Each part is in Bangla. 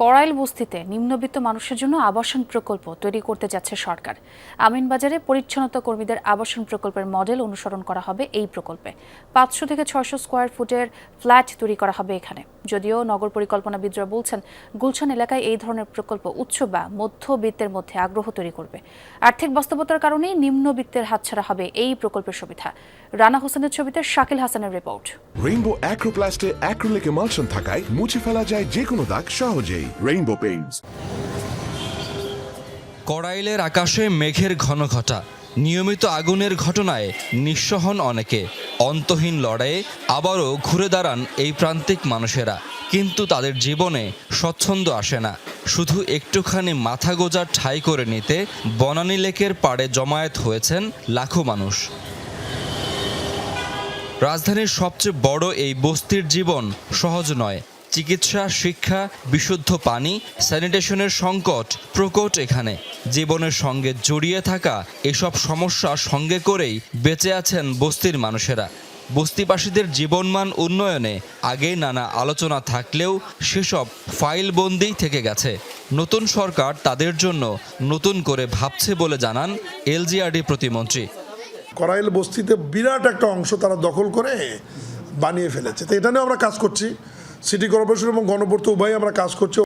কড়াইল বস্তিতে নিম্নবিত্ত মানুষের জন্য আবাসন প্রকল্প তৈরি করতে যাচ্ছে সরকার। আমিনবাজারে পরিচ্ছন্নতা কর্মীদের আবাসন প্রকল্পের মডেল অনুসরণ করা হবে এই প্রকল্পে। 500 থেকে 600 স্কয়ার ফুটের ফ্ল্যাট তৈরি করা হবে এখানে। যদিও নগর পরিকল্পনাবিদরা বলছেন, গুলশান এলাকায় এই ধরনের প্রকল্প উচ্চ বা মধ্যবিত্তের মধ্যে আগ্রহ তৈরি করবে। আর্থিক বাস্তবতার কারণেই নিম্নবিত্তের হাতছাড়া হবে এই প্রকল্পের সুবিধা। রানা হোসেনের ছবিতে শাকিল হাসানের রিপোর্ট। রেইনবো অ্যাক্রোপ্লাস্টে অ্যাক্রিলিক এমালশন থাকায় মুছে ফেলা যায় যে কোনো দাগ সহজেই। Rainbow Paints. কড়াইলের আকাশে মেঘের ঘন ঘটা, নিয়মিত আগুনের ঘটনায় নিঃস্ব হন অনেকে। অন্তহীন লড়াইয়ে আবারও ঘুরে দাঁড়ান এই প্রান্তিক মানুষেরা, কিন্তু তাদের জীবনে স্বচ্ছন্দ আসে না। শুধু একটুখানি মাথা গোঁজার ঠাঁই করে নিতে বনানী লেকের পাড়ে জমায়েত হয়েছেন লাখো মানুষ। রাজধানীর সবচেয়ে বড় এই বস্তির জীবন সহজ নয়। চিকিৎসা, শিক্ষা, বিশুদ্ধ পানি, স্যানিটেশনের সংকট প্রকট এখানে। জীবনের সঙ্গে জড়িয়ে থাকা এসব সমস্যা সঙ্গে করেই বেঁচে আছেন বস্তির মানুষেরা। বস্তিবাসীদের জীবনমান উন্নয়নে আগে নানা আলোচনা থাকলেও সেসব ফাইলবন্দিই থেকে গেছে। নতুন সরকার তাদের জন্য নতুন করে ভাবছে বলে জানান এলজিআরডি প্রতিমন্ত্রী। কড়াইল বস্তিতে বিরাট একটা অংশ তারা দখল করে বানিয়ে ফেলেছে। তো এটা নিয়ে আমরা কাজ করছি, সিটি কর্পোরেশন এবং গণপূর্ত উভয় আমরা কাজ করছি।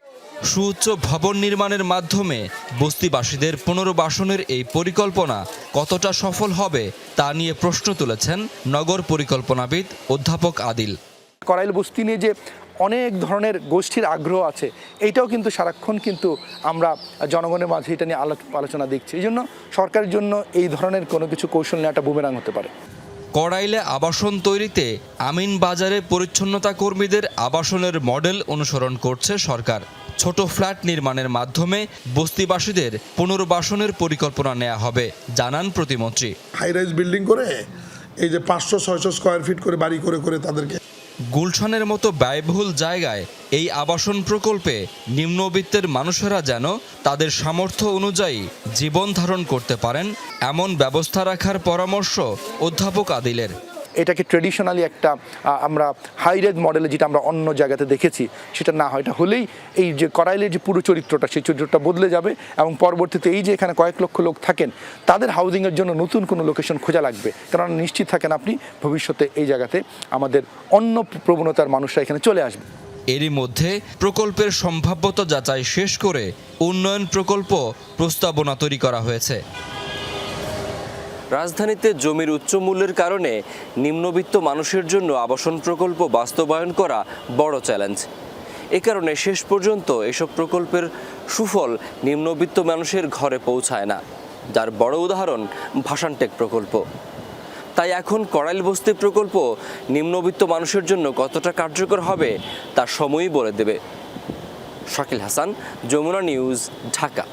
সুউচ্চ ভবন নির্মাণের মাধ্যমে বস্তিবাসীদের পুনর্বাসনের এই পরিকল্পনা কতটা সফল হবে তা নিয়ে প্রশ্ন তুলেছেন নগর পরিকল্পনাবিদ অধ্যাপক আদিল। কড়াইল বস্তি নিয়ে যে অনেক ধরনের গোষ্ঠীর আগ্রহ আছে, এইটাও কিন্তু সারাক্ষণ কিন্তু আমরা জনগণের মাঝে এটা নিয়ে আলোচনা দেখছি। এই জন্য সরকারের জন্য এই ধরনের কোনো কিছু কৌশল নেওয়াটা বুমেরাং হতে পারে। কড়াইলে আবাসন তৈরিতে আমিনবাজারে পরিচ্ছন্নতা কর্মীদের আবাসনের মডেল অনুসরণ করছে সরকার। ছোট ফ্ল্যাট নির্মাণের মাধ্যমে বস্তিবাসীদের পুনর্বাসনের পরিকল্পনা নেওয়া হবে, জানান প্রতিমন্ত্রী। হাই রাইজ বিল্ডিং করে এই যে 500-600 স্কয়ার ফিট করে বাড়ি করে করে তাদেরকে। গুলশানের মতো ব্যয়বহুল জায়গায় এই আবাসন প্রকল্পে নিম্নবিত্তের মানুষেরা যেন তাদের সামর্থ্য অনুযায়ী জীবন ধারণ করতে পারেন, এমন ব্যবস্থা রাখার পরামর্শ অধ্যাপক আদিলের। এটাকে ট্রেডিশনালি একটা আমরা হাই রেজ মডেলে যেটা আমরা অন্য জায়গাতে দেখেছি সেটা না হয়, এটা হলেই এই যে কড়াইলের যে পুরো চরিত্রটা, সেই চরিত্রটা বদলে যাবে এবং পরবর্তীতে এই যে এখানে কয়েক লক্ষ লোক থাকেন তাদের হাউজিংয়ের জন্য নতুন কোনো লোকেশন খোঁজা লাগবে, কারণ নিশ্চিত থাকেন আপনি ভবিষ্যতে এই জায়গাতে আমাদের অন্য প্রবণতার মানুষরা এখানে চলে আসবে। এরই মধ্যে প্রকল্পের সম্ভাব্যতা যাচাই শেষ করে উন্নয়ন প্রকল্প প্রস্তাবনা তৈরি করা হয়েছে। রাজধানীতে জমির উচ্চ মূল্যের কারণে নিম্নবিত্ত মানুষের জন্য আবাসন প্রকল্প বাস্তবায়ন করা বড় চ্যালেঞ্জ। এ কারণে শেষ পর্যন্ত এসব প্রকল্পের সুফল নিম্নবিত্ত মানুষের ঘরে পৌঁছায় না, যার বড় উদাহরণ ভাসানটেক প্রকল্প। তাই এখন কড়াইল বস্তি প্রকল্প নিম্নবিত্ত মানুষের জন্য কতটা কার্যকর হবে তা সময়ই বলে দেবে। শাকিল হাসান, যমুনা নিউজ, ঢাকা।